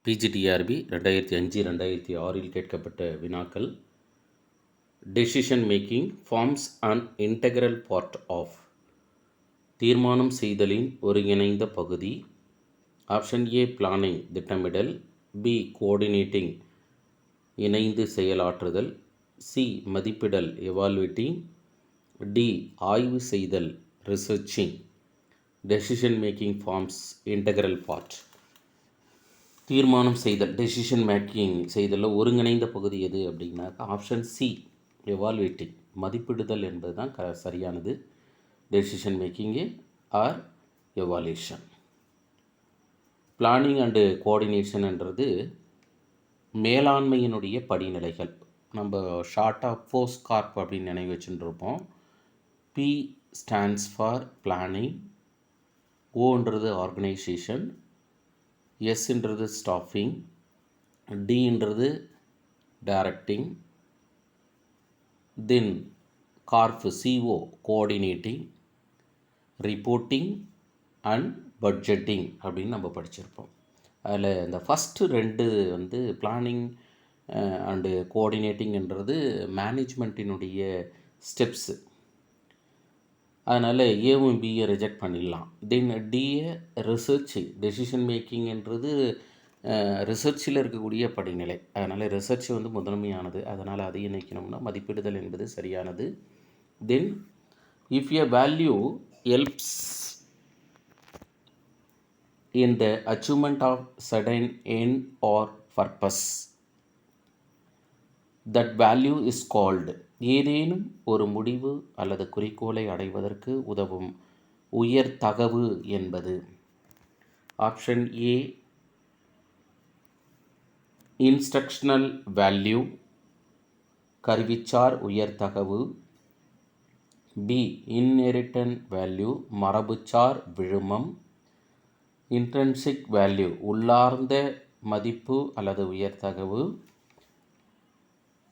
PGTRB 2005 2006 கேட்கப்பட்ட வினாக்கள். Decision making forms an integral part of. தீர்மானம் செய்தலின் ஒருங்கிணைந்த பகுதி. ஆப்ஷன் ஏ பிளானிங் திட்டமிடல், பி கோஆர்டினேட்டிங் இணைந்து செயலாற்றுதல், சி மதிப்பிடல் எவால்வேட்டிங், டி ஆய்வு செய்தல் researching. Decision making forms integral part. தீர்மானம் செய்தல் டெசிஷன் மேக்கிங் செய்தலில் ஒருங்கிணைந்த பகுதி எது அப்படின்னாக்கா ஆப்ஷன் சி எவால்வேட்டிங் மதிப்பிடுதல் என்பது தான் சரியானது. Decision making or evaluation. Planning and கோஆர்டினேஷன்ன்றது மேலாண்மையினுடைய படிநிலைகள். நம்ம ஷார்ட்டாக போஸ்கார்ப் அப்படின்னு நினைவு வச்சுருப்போம். பி ஸ்டாண்ட்ஸ் ஃபார் பிளானிங், ஓன்றது ஆர்கனைசேஷன், எஸ்ன்றது ஸ்டாஃபிங், டின்றது directing, then CORB CO coordinating, reporting and budgeting அப்படின்னு நம்ம படிச்சிருப்போம். அதில் இந்த ஃபஸ்ட்டு ரெண்டு பிளானிங் அண்டு கோஆர்டினேட்டிங்ன்றது மேனேஜ்மெண்ட்டினுடைய ஸ்டெப்ஸு. அதனால் ஏவும் பியை ரிஜெக்ட் பண்ணிடலாம். தென் டிஏ ரிசர்ச் டெசிஷன் மேக்கிங்ன்றது ரிசர்ச்சில் இருக்கக்கூடிய படிநிலை. அதனால் ரிசர்ச் முதன்மையானது. அதனால் அதை இணைக்கணும்னா மதிப்பிடுதல் என்பது சரியானது. தென் if a value helps in the achievement of certain end or purpose, that value is called. ஏதேனும் ஒரு முடிவு அல்லது குறிக்கோளை அடைவதற்கு உதவும் உயர் தகவு என்பது. ஆப்ஷன் ஏ இன்ஸ்ட்ரக்ஷனல் வேல்யூ கருவிச்சார் உயர் தகவு, பி இன்ஹெரிட்டன்ட் வேல்யூ மரபுச்சார் விழுமம், இன்ட்ரின்சிக் வேல்யூ உள்ளார்ந்த மதிப்பு அல்லது உயர்தகவு,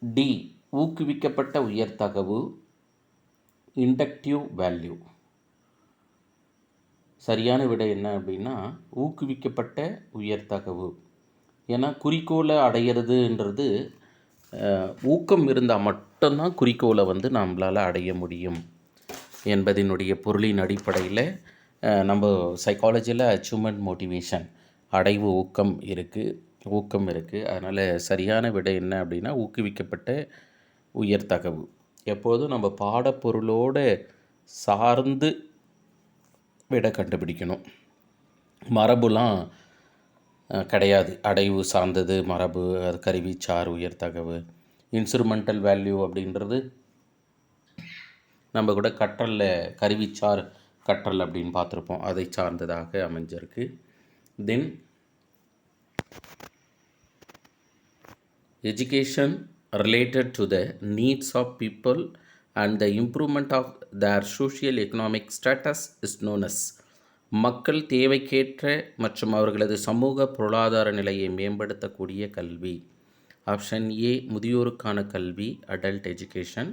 டி ஊக்குவிக்கப்பட்ட உயர்தகவு இண்டக்டிவ் வேல்யூ. சரியான விடை என்ன அப்படின்னா ஊக்குவிக்கப்பட்ட உயர்தகவு. ஏன்னா குறிக்கோளை அடையிறதுன்றது ஊக்கம் இருந்தால் மட்டும்தான் குறிக்கோளை நம்மளால் அடைய முடியும் என்பதனுடைய பொருளின் அடிப்படையில் நம்ம சைக்காலஜியில் அச்சீவ்மெண்ட் மோட்டிவேஷன் அடைவு ஊக்கம் இருக்குது. அதனால் சரியான விடை என்ன அப்படின்னா ஊக்குவிக்கப்பட்ட உயர்தகவு. எப்போதும் நம்ம பாடப்பொருளோடு சார்ந்து விடை கண்டுபிடிக்கணும். மரபுலாம் கிடையாது. அடைவு சார்ந்தது மரபு, அது கருவிச்சார் உயர்தகவு. இன்ஸ்ட்ருமெண்டல் வேல்யூ அப்படின்றது நம்ம கூட கற்றலில் கருவிச்சார் கற்றல் அப்படின்னு பார்த்துருப்போம். அதை சார்ந்ததாக அமைஞ்சிருக்கு. Then education related to the needs of people and the improvement of their social economic status is known as. மக்கள் தேவைக்கேற்ற மற்றும் அவர்களது சமூக பொருளாதார நிலையை மேம்படுத்தக்கூடிய கல்வி. ஆப்ஷன் ஏ முதியோருக்கான கல்வி adult education,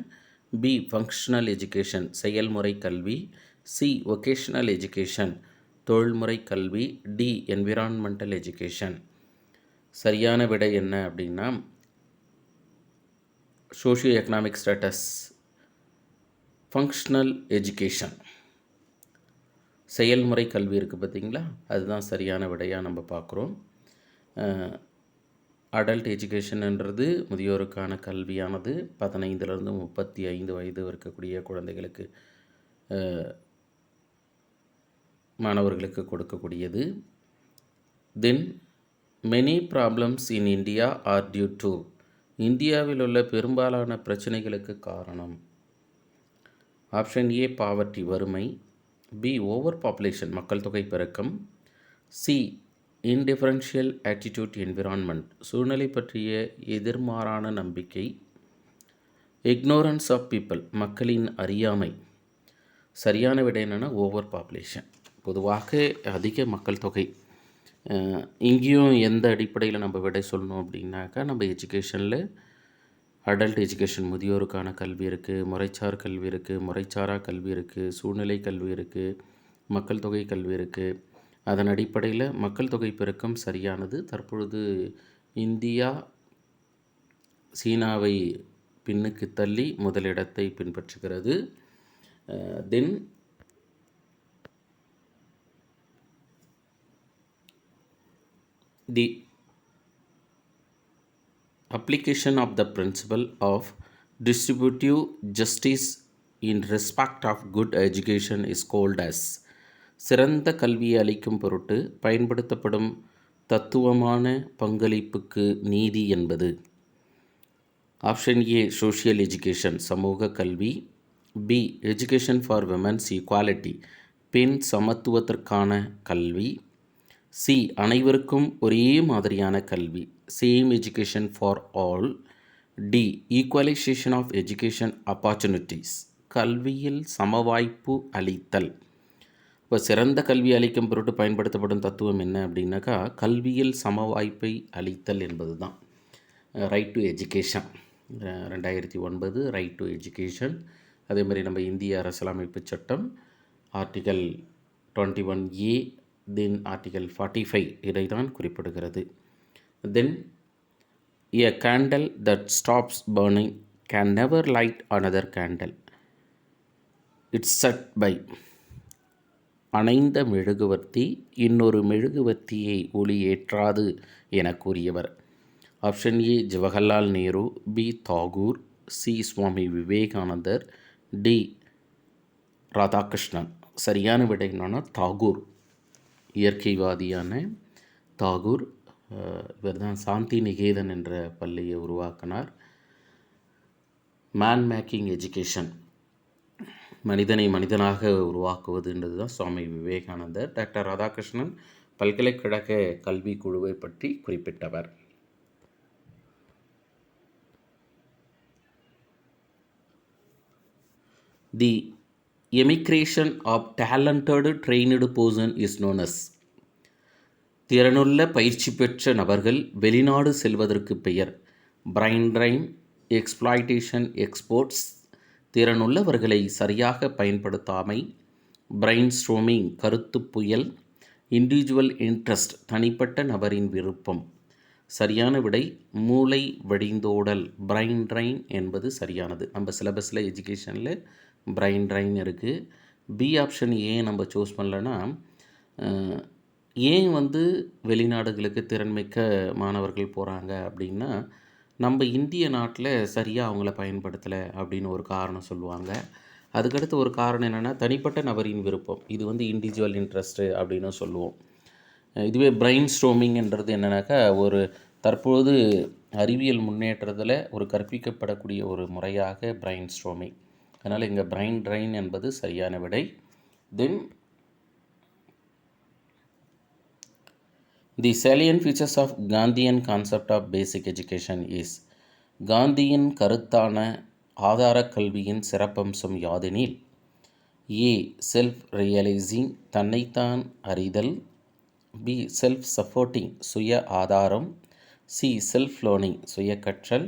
B functional education செயல்முறை கல்வி, சி வொகேஷ்னல் எஜுகேஷன் தொழில்முறை கல்வி, டி என்விரான்மெண்டல் எஜுகேஷன். சரியான விடை என்ன அப்படின்னா socio economic status functional education செயல்முறை கல்வி இருக்குது பார்த்திங்களா, அதுதான் சரியான விடையாக நம்ம பார்க்குறோம். அடல்ட் எஜுகேஷன்ன்றது முதியோருக்கான கல்வியானது 15 35 வயது இருக்கக்கூடிய குழந்தைகளுக்கு மாணவர்களுக்கு கொடுக்கக்கூடியது. Then many problems in India are due to. இந்தியாவில் உள்ள பெரும்பாலான பிரச்சனைகளுக்கு காரணம். ஆப்ஷன் ஏ பாவர்ட்டி வறுமை, பி ஓவர் பாப்புலேஷன் மக்கள் தொகை பெருக்கம், சி இன்டிஃபரன்ஷியல் ஆட்டிடியூட் என்விரான்மெண்ட் சூழ்நிலை பற்றிய எதிர்மாறான நம்பிக்கை, இக்னோரன்ஸ் ஆஃப் பீப்புள் மக்களின் அறியாமை. சரியான விடை என்னென்னா ஓவர் பாப்புலேஷன். பொதுவாக அதிக மக்கள் தொகை. இங்கேயும் எந்த அடிப்படையில் நம்ம விடை சொல்லணும் அப்படின்னாக்கா நம்ம எஜுகேஷனில் அடல்ட் எஜுகேஷன் முதியோருக்கான கல்வி இருக்குது, முறைச்சார் கல்வி இருக்குது, முறைச்சாரா கல்வி இருக்குது, சூழ்நிலை கல்வி இருக்குது, மக்கள் தொகை கல்வி இருக்குது, அதன் அடிப்படையில் மக்கள் தொகை பெருக்கம் சரியானது. தற்பொழுது இந்தியா சீனாவை பின்னுக்கு தள்ளி முதலிடத்தை பின்பற்றுகிறது. தென் தி application of the principle of distributive justice in respect of good education is called as சிறந்த கல்வியை அளிக்கும் பொருட்டு பயன்படுத்தப்படும் தத்துவமான பங்களிப்புக்கு நீதி என்பது. ஆப்ஷன் ஏ சோஷியல் எஜுகேஷன் சமூக கல்வி, B education for women's equality பெண் சமத்துவத்திற்கான கல்வி, சி அனைவருக்கும் ஒரே மாதிரியான கல்வி same education for all, D equalization of education opportunities கல்வியில் சமவாய்ப்பு அளித்தல். இப்போ சிறந்த கல்வி அளிக்கும் பொருட்டு பயன்படுத்தப்படும் தத்துவம் என்ன அப்படின்னாக்கா கல்வியில் சமவாய்ப்பை அளித்தல் என்பது தான். Right to education 2009 right to education. அதே மாதிரி நம்ம இந்திய அரசியலமைப்பு சட்டம் ஆர்டிகல் 21A தென் ஆர்டிகல் 45 இதை தான் குறிப்பிடுகிறது. தென் a candle that stops burning can never light another candle. It's set by அணைந்த மெழுகுவர்த்தி இன்னொரு மெழுகுவர்த்தியை ஒளி ஏற்றாது என கூறியவர். Option A Jawaharlal Nehru, B Tagore, C Swami Vivekananda, D Radhakrishnan. சரியான விடை என்னன்னா தாகூர். இயற்கைவாதியான தாகூர். இவர் தான் சாந்தி நிகேதன் என்ற பள்ளியை உருவாக்கினார். மேன் மேக்கிங் எஜுகேஷன் மனிதனை மனிதனாக உருவாக்குவதுன்றது தான் சுவாமி விவேகானந்தர். டாக்டர் ராதாகிருஷ்ணன் பல்கலைக்கழக கல்வி குழுவை பற்றி குறிப்பிட்டவர். The emigration of talented trained person is known as. திறனுள்ள பயிற்சி பெற்ற நபர்கள் வெளிநாடு செல்வதற்கு பெயர் பிரைன் ட்ரைன், எக்ஸ்ப்ளாய்டேஷன், எக்ஸ்போர்ட்ஸ். திறனுள்ளவர்களை சரியாக பயன்படுத்தாமை, பிரைன் ஸ்ட்ரோமிங் கருத்து புயல், இண்டிவிஜுவல் இன்ட்ரெஸ்ட் தனிப்பட்ட நபரின் விருப்பம். சரியான விடை மூளை வடிந்தோடல் பிரைன் ட்ரைன் என்பது சரியானது. நம்ம சிலபஸில் எஜுகேஷனில் பிரைன் ட்ரைன் இருக்குது. பி ஆப்ஷன் ஏன் நம்ம சூஸ் பண்ணலன்னா ஏன் வெளிநாடுகளுக்கு திறன்மிக்க மாணவர்கள் போகிறாங்க அப்படின்னா நம்ம இந்திய நாட்டில் சரியாக அவங்கள பயன்படுத்தலை அப்படின்னு ஒரு காரணம் சொல்லுவாங்க. அதுக்கடுத்து ஒரு காரணம் என்னென்னா தனிப்பட்ட நபரின் விருப்பம். இது இண்டிவிஜுவல் இன்ட்ரெஸ்ட்டு அப்படின்னு சொல்லுவோம். இதுவே பிரைன் ஸ்ட்ரோமிங்ன்றது என்னென்னாக்கா ஒரு தற்போது அறிவியல் முன்னேற்றத்தில் ஒரு கற்பிக்கப்படக்கூடிய ஒரு முறையாக பிரைன் ஸ்ட்ரோமிங். அதனால் இங்கே பிரைன் ட்ரைன் என்பது சரியான விடை. தென் தி salient features of Gandhian concept of basic education is. காந்தியின் கருத்தான ஆதார கல்வியின் சிறப்பம்சம் யாதெனில் ஏ செல்ஃப் ரியலைசிங் தன்னைத்தான் அறிதல், பி செல்ஃப் சப்போர்ட்டிங் சுய ஆதாரம், சி செல்ஃப் லேர்னிங் சுய கற்றல்,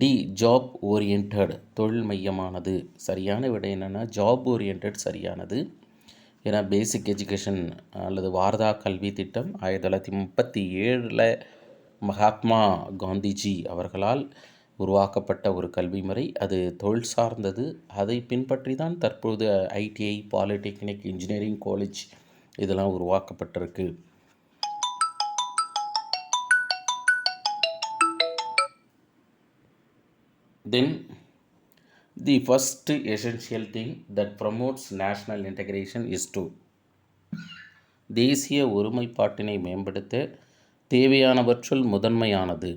டி ஜாப் ஓரியன்ட் தொழில் மையமானது. சரியான விடை என்னென்னா ஜாப் ஓரியன்ட் சரியானது. ஏன்னா பேசிக் எஜுகேஷன் அல்லது வாரதா கல்வி திட்டம் 1937 மகாத்மா காந்திஜி அவர்களால் உருவாக்கப்பட்ட ஒரு கல்வி முறை. அது தொழில் சார்ந்தது. அதை பின்பற்றி தான் தற்போது ஐடிஐ, பாலிடெக்னிக், இன்ஜினியரிங் காலேஜ் இதெல்லாம் உருவாக்கப்பட்டிருக்கு. தென் the first essential thing that promotes national integration is to. தேசிய ஒருமைப்பாட்டினை மேம்படுத்த தேவையானவற்றுள் முதன்மையானது.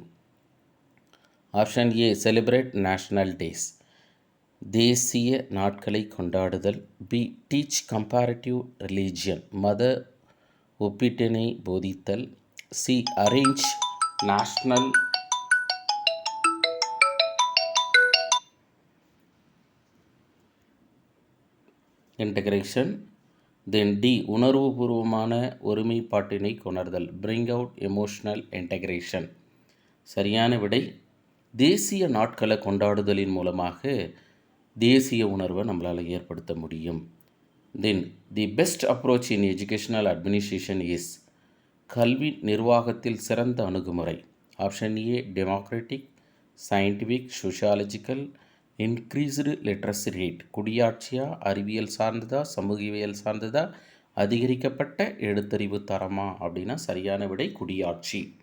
Option A celebrate national days தேசிய நாட்களை கொண்டாடுதல், பி டீச் கம்பேரிட்டிவ் ரிலீஜியன் மத ஒப்பீட்டினை போதித்தல், சி அரேஞ்ச் நேஷனல் இன்டகிரேஷன், தென் டி உணர்வுபூர்வமான ஒருமைப்பாட்டினை கொணர்தல் பிரிங் அவுட் எமோஷனல் இன்டகிரேஷன். சரியான விடை தேசிய நாட்களை கொண்டாடுதலின் மூலமாக தேசிய உணர்வை நம்மளால் ஏற்படுத்த முடியும். Then the best approach in educational administration is கல்வி நிர்வாகத்தில் சிறந்த அணுகுமுறை. Option A democratic, scientific, sociological, increased literacy rate. குடியாட்சியா, அறிவியல் சார்ந்ததா, சமூகவியல் சார்ந்ததா, அதிகரிக்கப்பட்ட எழுத்தறிவு தரமா அப்படின்னா சரியான விடை குடியாட்சி.